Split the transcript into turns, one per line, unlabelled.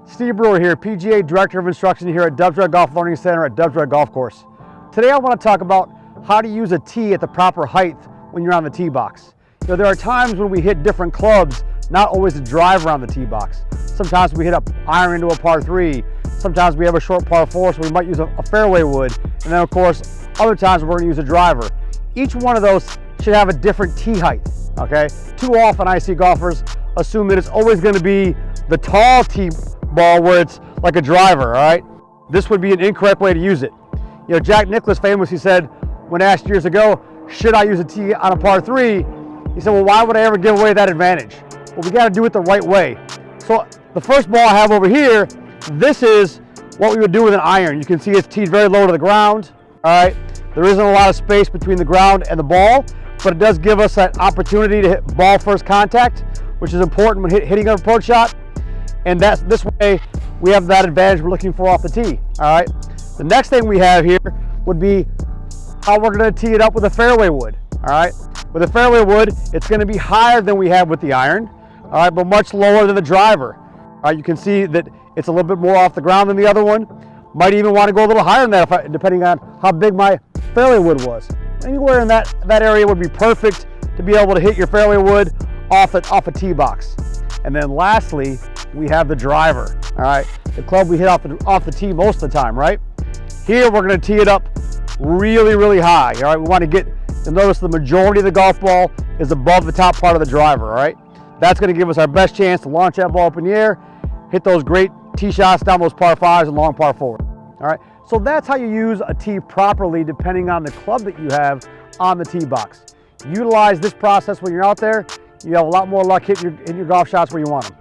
Steve Brewer here, PGA Director of Instruction here at Dubs Red Golf Learning Center at Dubs Red Golf Course. Today I want to talk about how to use a tee at the proper height when you're on the tee box. You know, there are times when we hit different clubs, not always a driver on the tee box. Sometimes we hit an iron into a par 3. Sometimes we have a short par 4, so we might use a fairway wood. And then of course, other times we're going to use a driver. Each one of those should have a different tee height, okay? Too often I see golfers assume that it's always going to be the tall tee ball where it's like a driver, all right? This would be an incorrect way to use it. You know, Jack Nicklaus famously said, when asked years ago, should I use a tee on a par 3? He said, well, why would I ever give away that advantage? Well, we got to do it the right way. So the first ball I have over here, this is what we would do with an iron. You can see it's teed very low to the ground, all right? There isn't a lot of space between the ground and the ball, but it does give us that opportunity to hit ball first contact, which is important when hitting an approach shot. And this way, we have that advantage we're looking for off the tee, all right? The next thing we have here would be how we're gonna tee it up with a fairway wood, all right? With a fairway wood, it's gonna be higher than we have with the iron, all right, but much lower than the driver. All right, you can see that it's a little bit more off the ground than the other one. Might even wanna go a little higher than that, depending on how big my fairway wood was. Anywhere in that area would be perfect to be able to hit your fairway wood off a tee box. And then lastly, we have the driver, all right? The club we hit off the tee most of the time, right? Here, we're gonna tee it up really, really high, all right? We wanna you'll notice the majority of the golf ball is above the top part of the driver, all right? That's gonna give us our best chance to launch that ball up in the air, hit those great tee shots down those par 5s and long par 4s, all right? So that's how you use a tee properly depending on the club that you have on the tee box. Utilize this process when you're out there, you have a lot more luck hitting your golf shots where you want them.